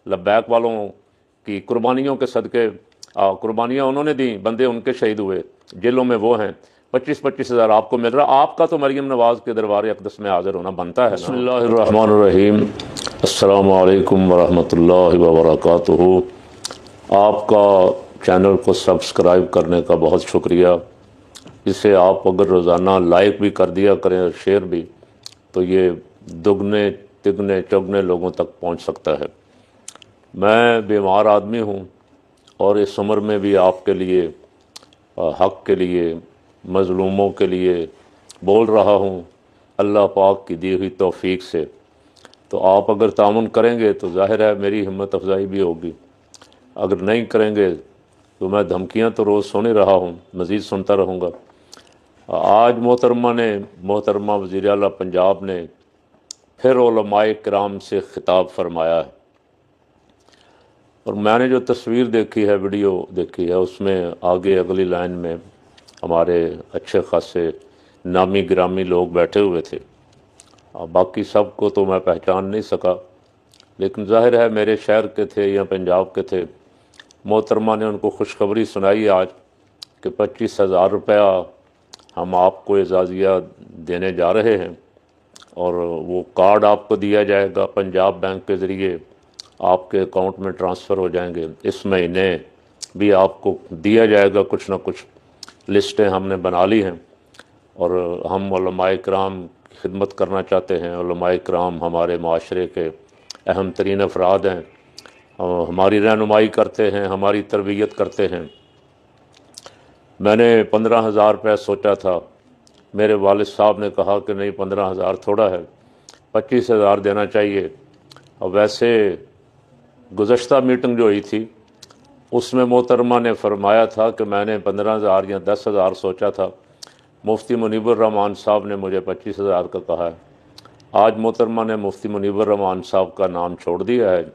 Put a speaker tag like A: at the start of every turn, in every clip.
A: लब्बैक वालों की कुर्बानियों के सदक़े कुर्बानियाँ उन्होंने दी, बंदे उनके शहीद हुए, जेलों में वो हैं, 25-25 हज़ार आपको मिल रहा। आपका तो मरियम नवाज़ के दरबार अक़दस में हाज़िर होना बनता है ना। बिस्मिल्लाहिर्रहमानिर्रहीम, अस्सलामु अलैकुम वरहमतुल्लाहि वबरकातुहू। आपका चैनल को सब्सक्राइब करने का बहुत शुक्रिया। इसे आप अगर रोज़ाना लाइक भी कर दिया करें और शेयर भी, तो ये दुगने तिगने चौगने लोगों तक पहुंच सकता है। मैं बीमार आदमी हूं और इस उम्र में भी आपके लिए हक़ के लिए, मज़लूमों के लिए बोल रहा हूं, अल्लाह पाक की दी हुई तौफ़ीक से। तो आप अगर तामुन करेंगे तो ज़ाहिर है मेरी हिम्मत अफजाई भी होगी, अगर नहीं करेंगे तो मैं धमकियां तो रोज़ सुन ही रहा हूं, मज़ीद सुनता रहूँगा। आज मोहतरमा वज़ीर आला पंजाब ने फिर उलमाए किराम से ख़िताब फरमाया है, और मैंने जो तस्वीर देखी है, वीडियो देखी है, उसमें आगे अगली लाइन में हमारे अच्छे खासे नामी गिरामी लोग बैठे हुए थे। बाकी सब को तो मैं पहचान नहीं सका, लेकिन ज़ाहिर है मेरे शहर के थे या पंजाब के थे। मोहतरमा ने उनको खुशखबरी सुनाई आज कि 25,000 रुपया हम आपको एजाज़िया देने जा रहे हैं, और वो कार्ड आपको दिया जाएगा, पंजाब बैंक के ज़रिए आपके अकाउंट में ट्रांसफ़र हो जाएंगे। इस महीने भी आपको दिया जाएगा कुछ ना कुछ। लिस्टें हमने बना ली हैं, और हम उलमाए किराम की खिदमत करना चाहते हैं। उलमाए किराम हमारे माशरे के अहम तरीन अफराद हैं, हमारी रहनुमाई करते हैं, हमारी तरबियत करते हैं। मैंने 15,000 रुपये सोचा था, मेरे वालिद साहब ने कहा कि नहीं 15,000 थोड़ा है, 25,000 देना चाहिए। और वैसे गुज़श्ता मीटिंग जो हुई थी उसमें मोहतरमा ने फरमाया था कि मैंने 15,000 या 10,000 सोचा था, मुफ्ती मुनीबुर रहमान साहब ने मुझे 25,000 का कहा है। आज मोहतरमा ने मुफ्ती मुनीबुर रहमान साहब का नाम छोड़ दिया है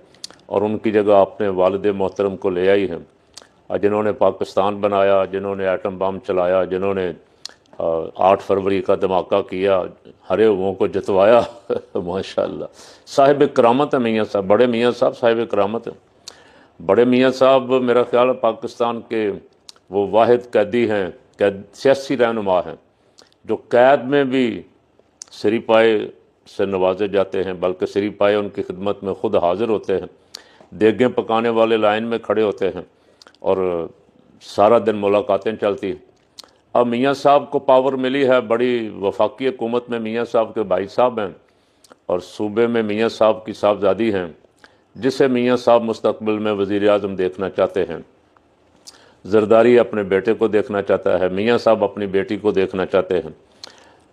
A: और उनकी जगह अपने वालिद मोहतरम को ले आई हैं, जिन्होंने पाकिस्तान बनाया, जिन्होंने एटम बम चलाया, जिन्होंने 8 फरवरी का धमाका किया, हरे हुओं को जितवाया। माशाअल्लाह, साहिब करामत है मियाँ साहब, बड़े मियाँ साहब साहिब करामत है। बड़े मियाँ साहब मेरा ख्याल है पाकिस्तान के वो वाहिद कैदी हैं, सियासी रहनुमा हैं, जो कैद में भी सरीपाए से नवाजे जाते हैं, बल्कि सरीपाए उनकी खिदमत में ख़ुद हाज़िर होते हैं, देगें पकाने वाले लाइन में खड़े होते हैं और सारा दिन मुलाकातें चलती हैं। अब मियाँ साहब को पावर मिली है, बड़ी वफाकी हुकूमत में मियाँ साहब के भाई साहब हैं, और सूबे में मियाँ साहब की साहबजादी हैं, जिसे मियाँ साहब मुस्तकबिल में वज़ीर आज़म देखना चाहते हैं। ज़रदारी अपने बेटे को देखना चाहता है, मियाँ साहब अपनी बेटी को देखना चाहते हैं।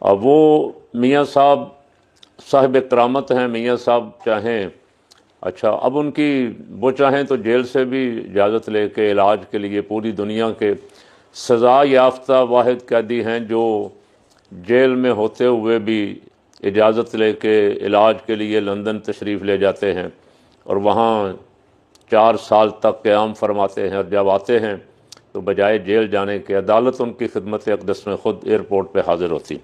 A: अब वो मियाँ साहब साहिब करामत हैं। मियाँ साहब चाहें, अच्छा अब उनकी वो चाहें तो जेल से भी इजाज़त लेके इलाज के लिए, पूरी दुनिया के सज़ा याफ्ता वाहिद कैदी हैं जो जेल में होते हुए भी इजाज़त लेके इलाज के लिए लंदन तशरीफ़ ले जाते हैं और वहाँ 4 साल तक क़याम फरमाते हैं, और जब आते हैं तो बजाय जेल जाने के अदालत उनकी खिदमत अक़दस में ख़ुद एयरपोर्ट पर हाज़िर होती।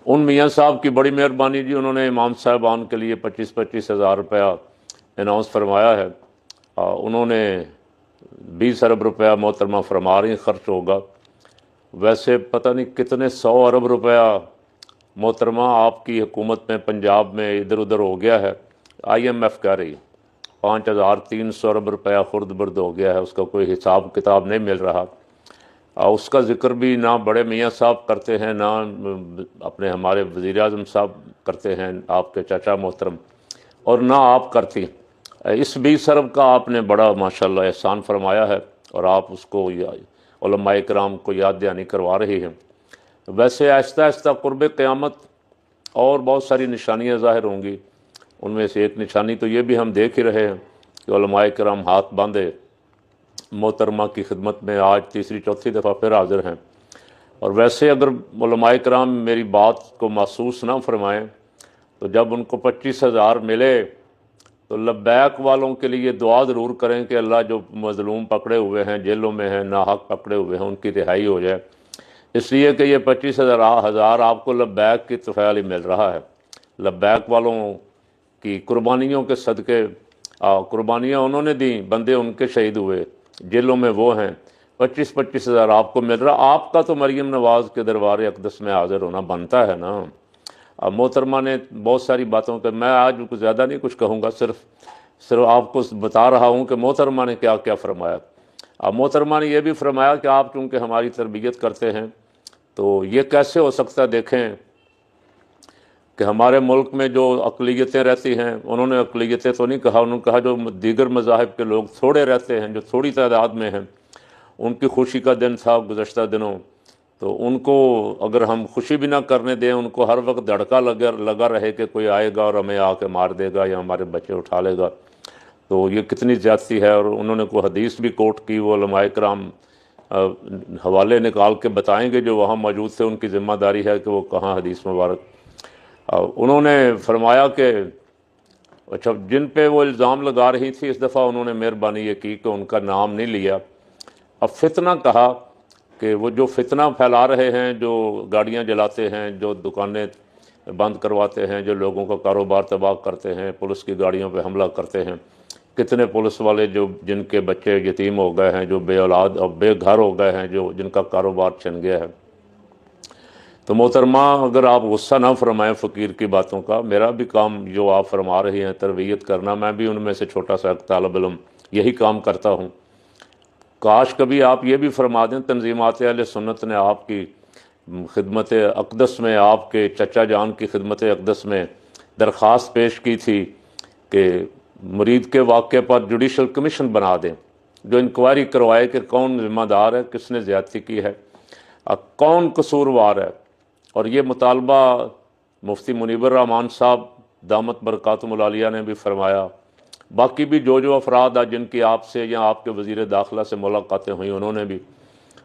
A: उन मियाँ साहब की बड़ी मेहरबानी जी, उन्होंने इमाम साहबान के लिए 25-25 हज़ार रुपया अनाउंस फरमाया है। उन्होंने 20 अरब रुपया मोहतरमा फरमा रही ख़र्च होगा। वैसे पता नहीं कितने 100 अरब रुपया मोहतरमा आपकी हुकूमत में पंजाब में इधर उधर हो गया है। IMF कह रही 5,300 अरब रुपया खुर्द बुर्द हो गया है, उसका कोई हिसाब किताब नहीं मिल रहा। उसका ज़िक्र भी ना बड़े मियाँ साहब करते हैं, ना अपने हमारे वज़ीर आज़म साहब करते हैं, आपके चाचा मोहतरम, और ना आप करती। इस 20 अरब का आपने बड़ा माशाल्लाह एहसान फरमाया है, और आप उसको उलमाए किराम को याद दहानी करवा रही हैं। वैसे आहिस्ता आहिस्ता क़ुर्ब क़यामत और बहुत सारी निशानियाँ ज़ाहिर होंगी। उनमें से एक निशानी तो ये भी हम देख ही रहे हैं कि उलमाए किराम हाथ बांधे मोहतरमा की खिदमत में आज तीसरी चौथी दफ़ा फिर हाज़िर हैं। और वैसे अगर उलमाए किराम मेरी बात को महसूस ना फरमाएँ, तो जब उनको 25,000 मिले तो लब्बैक वालों के लिए दुआ ज़रूर करें कि अल्लाह जो मज़लूम पकड़े हुए हैं, जेलों में हैं, नाहक पकड़े हुए हैं, उनकी रिहाई हो जाए। इसलिए कि ये 25,000 आपको लब्बैक की तफ़ैल ही मिल रहा है। लब्बैक वालों की कुर्बानियों के सदक़े قربانیاں انہوں نے دیں، بندے ان کے شہید ہوئے، جیلوں میں وہ ہیں، 25,000 آپ کو مل رہا۔ آپ کا تو مریم نواز کے دربار اقدس میں حاضر ہونا بنتا ہے نا۔ اب محترمہ نے بہت ساری باتوں پہ، میں آج کچھ زیادہ نہیں کچھ کہوں گا، صرف آپ کو بتا رہا ہوں کہ محترمہ نے کیا کیا فرمایا۔ اب محترمہ نے یہ بھی فرمایا کہ آپ چونکہ ہماری تربیت کرتے ہیں تو یہ کیسے ہو سکتا ہے، دیکھیں کہ ہمارے ملک میں جو اقلیتیں رہتی ہیں، انہوں نے اقلیتیں تو نہیں کہا، انہوں نے کہا جو دیگر مذاہب کے لوگ تھوڑے رہتے ہیں، جو تھوڑی تعداد میں ہیں، ان کی خوشی کا دن تھا گزشتہ دنوں، تو ان کو اگر ہم خوشی بھی نہ کرنے دیں، ان کو ہر وقت دھڑکا لگا رہے کہ کوئی آئے گا اور ہمیں آ کے مار دے گا یا ہمارے بچے اٹھا لے گا، تو یہ کتنی زیادتی ہے۔ اور انہوں نے کوئی حدیث بھی کوٹ کی، وہ علماء کرام حوالے نکال کے بتائیں گے جو وہاں موجود تھے، ان کی ذمہ داری ہے کہ وہ کہاں حدیث مبارک۔ انہوں نے فرمایا کہ اچھا، جن پہ وہ الزام لگا رہی تھی، اس دفعہ انہوں نے مہربانی یہ کی کہ ان کا نام نہیں لیا، اب فتنہ کہا کہ وہ جو فتنہ پھیلا رہے ہیں، جو گاڑیاں جلاتے ہیں، جو دکانیں بند کرواتے ہیں، جو لوگوں کا کاروبار تباہ کرتے ہیں، پولیس کی گاڑیوں پہ حملہ کرتے ہیں، کتنے پولیس والے جن کے بچے یتیم ہو گئے ہیں، جو بے اولاد اور بے گھر ہو گئے ہیں، جن کا کاروبار چھن گیا ہے۔ تو محترمہ اگر آپ غصہ نہ فرمائیں فقیر کی باتوں کا، میرا بھی کام جو آپ فرما رہی ہیں تربیت کرنا، میں بھی ان میں سے چھوٹا سا ایک طالب علم یہی کام کرتا ہوں۔ کاش کبھی آپ یہ بھی فرما دیں، تنظیمات اہل سنت نے آپ کی خدمت اقدس میں، آپ کے چچا جان کی خدمت اقدس میں درخواست پیش کی تھی کہ مرید کے واقعے پر جوڈیشل کمیشن بنا دیں، جو انکوائری کروائے کہ کون ذمہ دار ہے، کس نے زیادتی کی ہے، کون قصوروار ہے۔ اور یہ مطالبہ مفتی منیب الرحمان صاحب دامت برکاتہم العالیہ نے بھی فرمایا، باقی بھی جو افراد جن کی آپ سے یا آپ کے وزیر داخلہ سے ملاقاتیں ہوئیں، انہوں نے بھی۔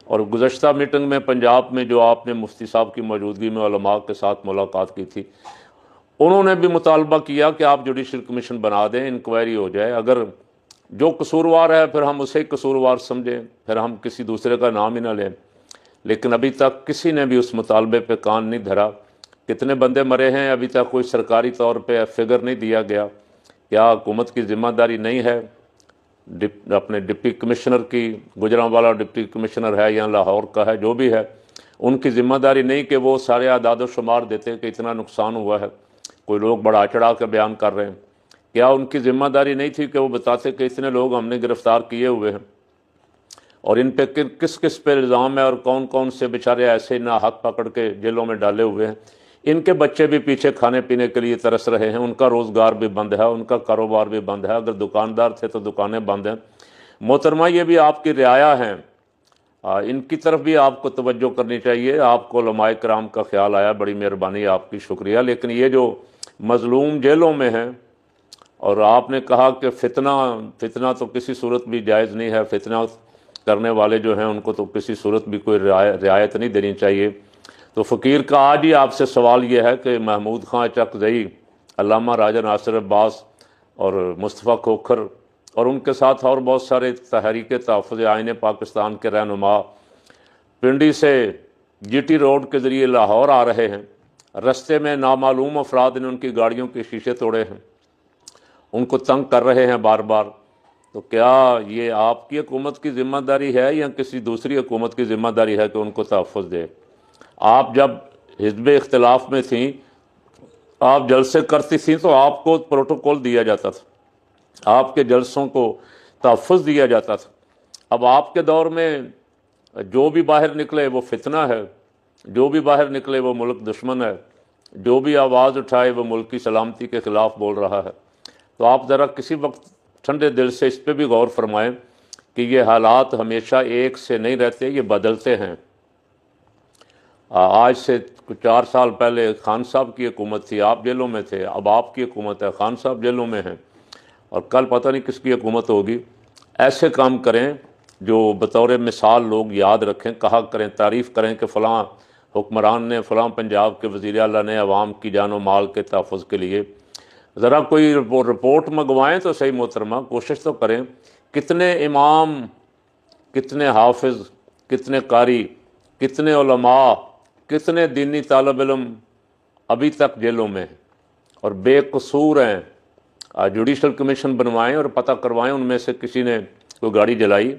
A: اور گزشتہ میٹنگ میں پنجاب میں جو آپ نے مفتی صاحب کی موجودگی میں علماء کے ساتھ ملاقات کی تھی، انہوں نے بھی مطالبہ کیا کہ آپ جوڈیشل کمیشن بنا دیں، انکوائری ہو جائے، اگر جو قصوروار ہے پھر ہم اسے قصوروار سمجھیں، پھر ہم کسی دوسرے کا نام ہی نہ لیں۔ لیکن ابھی تک کسی نے بھی اس مطالبے پہ کان نہیں دھرا۔ کتنے بندے مرے ہیں، ابھی تک کوئی سرکاری طور پہ فگر نہیں دیا گیا۔ کیا حکومت کی ذمہ داری نہیں ہے، اپنے ڈپٹی کمشنر کی، گجرانوالہ ڈپٹی کمشنر ہے یا لاہور کا ہے، جو بھی ہے، ان کی ذمہ داری نہیں کہ وہ سارے اعداد و شمار دیتے کہ اتنا نقصان ہوا ہے؟ کوئی لوگ بڑا چڑھا کے بیان کر رہے ہیں، کیا ان کی ذمہ داری نہیں تھی کہ وہ بتاتے کہ اتنے لوگ ہم نے گرفتار کیے ہوئے ہیں، اور ان پہ کس کس پہ الزام ہے، اور کون کون سے بیچارے ایسے ناحق پکڑ کے جیلوں میں ڈالے ہوئے ہیں؟ ان کے بچے بھی پیچھے کھانے پینے کے لیے ترس رہے ہیں، ان کا روزگار بھی بند ہے، ان کا کاروبار بھی بند ہے، اگر دکاندار تھے تو دکانیں بند ہیں۔ محترمہ یہ بھی آپ کی رعایا ہیں، ان کی طرف بھی آپ کو توجہ کرنی چاہیے۔ آپ کو علماء کرام کا خیال آیا، بڑی مہربانی، آپ کی شکریہ۔ لیکن یہ جو مظلوم جیلوں میں ہیں، اور آپ نے کہا کہ فتنہ تو کسی صورت بھی جائز نہیں ہے، فتنہ کرنے والے جو ہیں ان کو تو کسی صورت بھی کوئی رعایت نہیں دینی چاہیے۔ تو فقیر کا آج ہی آپ سے سوال یہ ہے کہ محمود خان چکزئی، علامہ راجہ ناصر عباس اور مصطفیٰ کھوکھر اور ان کے ساتھ اور بہت سارے تحریک تحفظ آئین پاکستان کے رہنما پنڈی سے جی ٹی روڈ کے ذریعے لاہور آ رہے ہیں، رستے میں نامعلوم افراد نے ان کی گاڑیوں کے شیشے توڑے ہیں، ان کو تنگ کر رہے ہیں بار بار۔ تو کیا یہ آپ کی حکومت کی ذمہ داری ہے یا کسی دوسری حکومت کی ذمہ داری ہے کہ ان کو تحفظ دے؟ آپ جب حزب اختلاف میں تھیں، آپ جلسے کرتی تھیں تو آپ کو پروٹوکول دیا جاتا تھا، آپ کے جلسوں کو تحفظ دیا جاتا تھا۔ اب آپ کے دور میں جو بھی باہر نکلے وہ فتنہ ہے، جو بھی باہر نکلے وہ ملک دشمن ہے، جو بھی آواز اٹھائے وہ ملک کی سلامتی کے خلاف بول رہا ہے۔ تو آپ ذرا کسی وقت ٹھنڈے دل سے اس پہ بھی غور فرمائیں کہ یہ حالات ہمیشہ ایک سے نہیں رہتے، یہ بدلتے ہیں۔ آج سے 4 سال پہلے خان صاحب کی حکومت تھی، آپ جیلوں میں تھے، اب آپ کی حکومت ہے، خان صاحب جیلوں میں ہیں، اور کل پتہ نہیں کس کی حکومت ہوگی۔ ایسے کام کریں جو بطور مثال لوگ یاد رکھیں، کہا کریں، تعریف کریں کہ فلاں حکمران نے، فلاں پنجاب کے وزیر اعلیٰ نے عوام کی جان و مال کے تحفظ کے لیے ذرا کوئی رپورٹ منگوائیں تو صحیح محترمہ، کوشش تو کریں۔ کتنے امام، کتنے حافظ، کتنے قاری، کتنے علماء، کتنے دینی طالب علم ابھی تک جیلوں میں ہیں اور بے قصور ہیں، जुडिशल कमीशन बनवाएं और पता करवाएं उनमें से किसी ने कोई गाड़ी जलाई,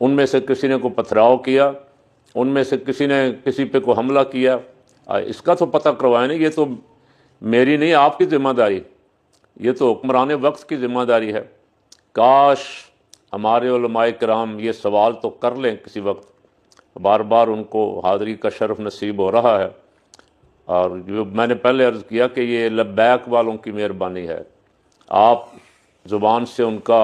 A: उनमें से किसी ने कोई पथराव किया, उनमें से किसी ने किसी पे कोई हमला किया, इसका तो पता करवाएं ना। ये तो मेरी नहीं, आपकी जिम्मेदारी, ये तो हुक्मरान वक्त की जिम्मेदारी है। काश हमारे उलमाए किराम ये सवाल तो कर लें किसी वक्त, बार बार उनको हाज़री का शर्फ नसीब हो रहा है। और जो मैंने पहले अर्ज़ किया कि ये लब्बैक वालों की मेहरबानी है, आप ज़ुबान से उनका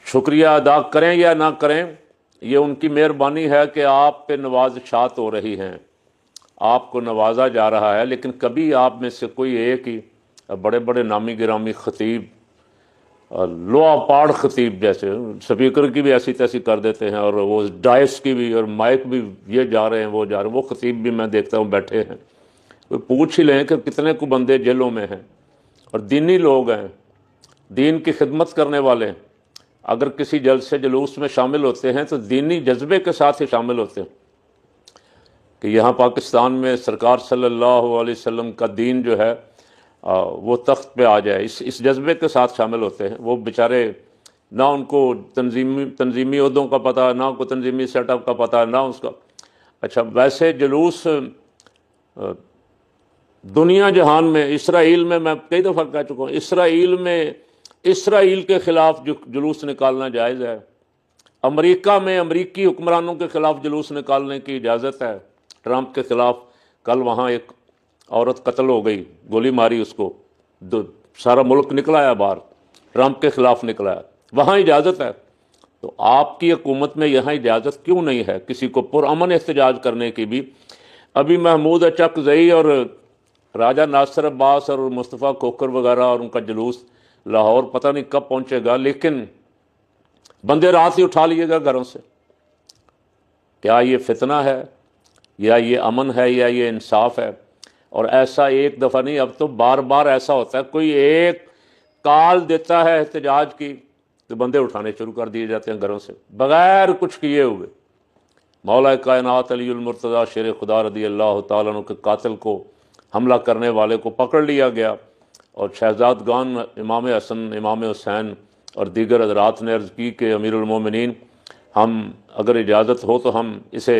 A: शुक्रिया अदा करें या ना करें, ये उनकी मेहरबानी है कि आप पे नवाज़शात हो रही हैं, आपको नवाजा जा रहा है। लेकिन कभी आप में से कोई एक ही बड़े बड़े नामी गिरामी ख़तीब, लोहा पाड़ ख़तीब जैसे स्पीकर की भी ऐसी तैसी कर देते हैं, और वो डाइस की भी और माइक भी, ये जा रहे हैं वो जा रहे हैं, वो ख़तीब भी मैं देखता हूँ बैठे हैं। कोई पूछ ही लें कि कितने को बंदे जेलों में हैं और दीनी लोग हैं, दीन की खिदमत करने वाले हैं। अगर किसी जलसे जुलूस में शामिल होते हैं तो दीनी जज्बे के साथ ही शामिल होते हैं कि यहाँ पाकिस्तान में सरकार सल्लल्लाहु अलैहि वसल्लम का दीन जो है वो तख्त पे आ जाए, इस जज्बे के साथ शामिल होते हैं। वो बेचारे ना उनको तंजीमी उहदों का पता, ना उनको तंजीमी सेटअप का पता, ना उसका। अच्छा, वैसे जुलूस दुनिया जहान में, इसराइल में मैं कई दफ़ा कह चुका हूँ, इसराइल में इसराइल के ख़िलाफ़ जुलूस निकालना जायज़ है। अमेरिका में अमरीकी हुक्मरानों के ख़िलाफ़ जुलूस निकालने की इजाज़त है। ट्रंप के ख़िलाफ़ कल वहाँ एक औरत कत्ल हो गई, गोली मारी उसको, सारा मुल्क निकला है बाहर, ट्रंप के ख़िलाफ़ निकला है, वहाँ इजाज़त है। तो आपकी हुकूमत में यहाँ इजाज़त क्यों नहीं है किसी को पुरअमन एहतजाज करने की भी? अभी महमूद अचकज़ई और राजा नासिर अब्बास और मुस्तफ़ा खोखर वगैरह और उनका जुलूस लाहौर पता नहीं कब पहुँचेगा, लेकिन बंदे रात ही उठा लिएगा घरों से। क्या ये फितना है, या ये अमन है, या ये इंसाफ है? और ऐसा एक दफ़ा नहीं, अब तो बार बार ऐसा होता है, कोई एक काल देता है एहतजाज की तो बंदे उठाने शुरू कर दिए जाते हैं घरों से बग़ैर कुछ किए हुए। मौला कायनात अली उल मुर्तज़ा शेर खुदा रदी अल्लाह तआला अन्हु के कातिल को, हमला करने वाले को पकड़ लिया गया, और शहजादगान इमाम हसन, इमाम हुसैन और दीगर हज़रात ने अर्ज़ की कि अमीरुल मोमिनीन, हम अगर इजाज़त हो तो हम इसे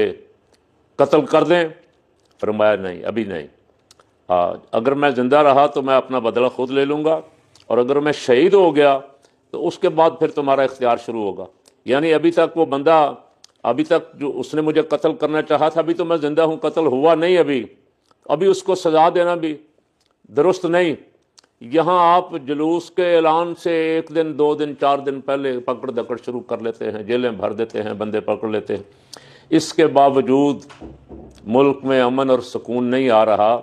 A: कत्ल कर दें। फरमाया नहीं, अभी नहीं, अगर मैं ज़िंदा रहा तो मैं अपना बदला खुद ले लूँगा, और अगर मैं शहीद हो गया तो उसके बाद फिर तुम्हारा इख्तियार शुरू होगा। यानी अभी तक वो बंदा, अभी तक जो उसने मुझे कत्ल करना चाहा था, अभी तो मैं ज़िंदा हूँ, कत्ल हुआ नहीं अभी उसको सज़ा देना भी दुरुस्त नहीं। यहाँ आप जुलूस के ऐलान से 1 दिन 2 दिन 4 दिन पहले पकड़ दकड़ शुरू कर लेते हैं, जेलें भर देते हैं, बंदे पकड़ लेते हैं। इसके बावजूद मुल्क में अमन और सुकून नहीं आ रहा,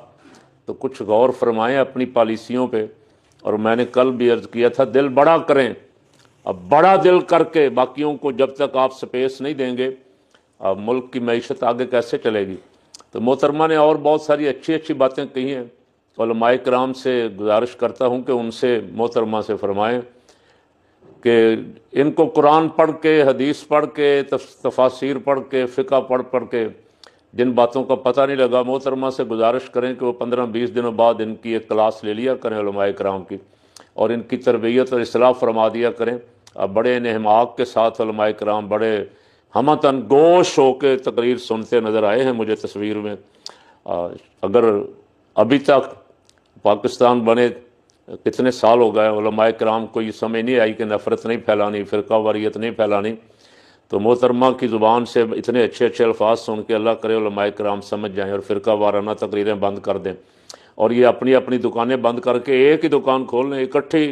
A: तो कुछ गौर फरमाएं अपनी पॉलिसियों पे। और मैंने कल भी अर्ज़ किया था, दिल बड़ा करें। अब बड़ा दिल करके बाकियों को जब तक आप स्पेस नहीं देंगे, अब मुल्क की मईशत आगे कैसे चलेगी? तो मोहतरमा ने और बहुत सारी अच्छी अच्छी बातें कही हैं। उलमाए किराम से गुजारिश करता हूँ कि उनसे, मोहतरमा से फरमाएँ कि इनको कुरान पढ़ के, हदीस पढ़ के, तफासिर पढ़ के, फ़िक़्ह पढ़ के जिन बातों का पता नहीं लगा, मोहतरमा से गुजारिश करें कि वो 15-20 दिनों बाद इनकी एक क्लास ले लिया करें उलमाए किराम की, और इनकी तरबियत और इस्लाह फरमा दिया करें। अब बड़े इन्हमाक के साथ उलमाए किराम बड़े हमतन गोश होकर तकरीर सुनते नज़र आए हैं मुझे तस्वीर में। अगर अभी तक पाकिस्तान बने कितने साल हो गए, उलमाए किराम को ये समझ नहीं आई कि नफ़रत नहीं फैलानी, फ़िरका वारियत नहीं फैलानी, तो मोहतरमा की ज़ुबान से इतने अच्छे अच्छे अल्फाज सुन के अल्लाह करे उलमाए किराम समझ जाएँ और फ़िरका वाराना तकरीरें बंद कर दें, और ये अपनी अपनी दुकानें बंद करके एक ही दुकान खोल लें इकट्ठी।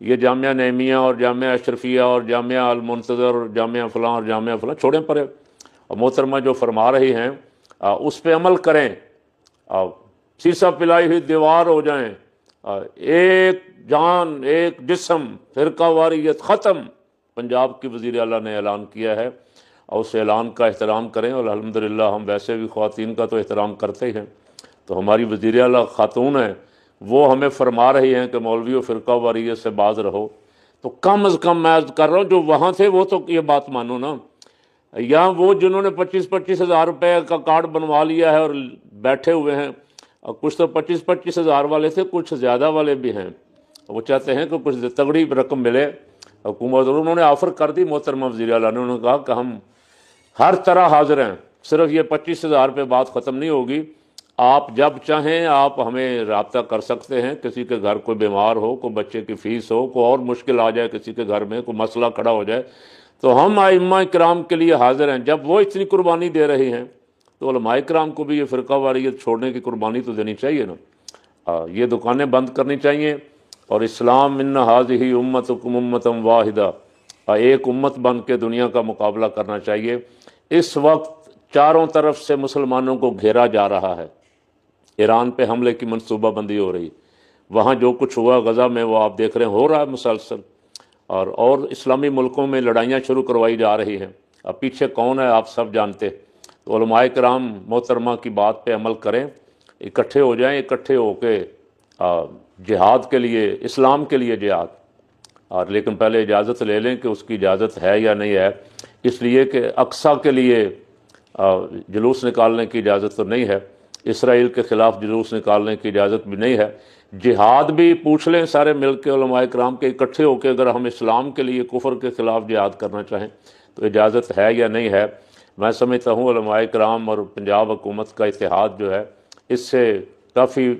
A: ये जामिया नईमिया और जामिया अशरफिया और जामिया अल मुंतज़र और जामिया फ़लाँ और जामिया फ़लाँ छोड़ें परे, और मोहतरमा जो फरमा रही हैं उस पर अमल करें। शीशा पिलाई हुई दीवार हो जाएं, एक जान एक जिस्म, फ़िरका वारियत ख़त्म। पंजाब की वज़ीर आला ने ऐलान किया है, और उस ऐलान का एहतराम करें। और अल्हम्दुलिल्लाह हम वैसे भी ख़वातीन का तो एहतराम करते ही हैं, तो हमारी वज़ीर आला ख़ातून है, वो हमें फरमा रही हैं कि मौलवी और फ़िरका वारियत से बाज रहो। तो कम अज़ कम मैं अर्ज़ कर रहा हूँ, जो वहाँ थे वो तो ये बात मानो ना, या वो जिन्होंने 25-25 हज़ार रुपये का कार्ड बनवा लिया है और बैठे हुए हैं, और कुछ तो 25-25 हज़ार वाले थे, कुछ ज़्यादा वाले भी हैं, وہ چاہتے ہیں کہ کچھ تگڑی رقم ملے حکومت، اور انہوں نے آفر کر دی محترمہ وزیر اعلیٰ نے، انہوں نے کہا کہ ہم ہر طرح حاضر ہیں، صرف یہ 25,000 پہ بات ختم نہیں ہوگی، آپ جب چاہیں آپ ہمیں رابطہ کر سکتے ہیں، کسی کے گھر کوئی بیمار ہو، کوئی بچے کی فیس ہو، کوئی اور مشکل آ جائے کسی کے گھر میں، کوئی مسئلہ کھڑا ہو جائے، تو ہم ائمہ کرام کے لیے حاضر ہیں۔ جب وہ اتنی قربانی دے رہی ہیں تو علماء کرام کو بھی یہ فرقہ واریت چھوڑنے کی قربانی تو دینی چاہیے نا۔ یہ دکانیں بند کرنی چاہیے، اور اسلام ان ھذہ امتکم امۃ واحدہ، ایک امت بن کے دنیا کا مقابلہ کرنا چاہیے۔ اس وقت چاروں طرف سے مسلمانوں کو گھیرا جا رہا ہے، ایران پہ حملے کی منصوبہ بندی ہو رہی، وہاں جو کچھ ہوا غزہ میں وہ آپ دیکھ رہے ہیں، ہو رہا ہے مسلسل، اور اسلامی ملکوں میں لڑائیاں شروع کروائی جا رہی ہیں۔ اب پیچھے کون ہے آپ سب جانتے۔ تو علماء کرام محترمہ کی بات پہ عمل کریں، اکٹھے ہو جائیں، اکٹھے ہو کے جہاد کے لیے، اسلام کے لیے جہاد، اور لیکن پہلے اجازت لے لیں کہ اس کی اجازت ہے یا نہیں ہے، اس لیے کہ اقصیٰ کے لیے جلوس نکالنے کی اجازت تو نہیں ہے، اسرائیل کے خلاف جلوس نکالنے کی اجازت بھی نہیں ہے۔ جہاد بھی پوچھ لیں سارے مل کے علماء کرام کے، اکٹھے ہو کے اگر ہم اسلام کے لیے کفر کے خلاف جہاد کرنا چاہیں تو اجازت ہے یا نہیں ہے۔ میں سمجھتا ہوں علماء کرام اور پنجاب حکومت کا اتحاد جو ہے، اس سے کافی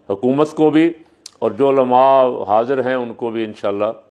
A: حکومت کو بھی اور جو علماء حاضر ہیں ان کو بھی انشاءاللہ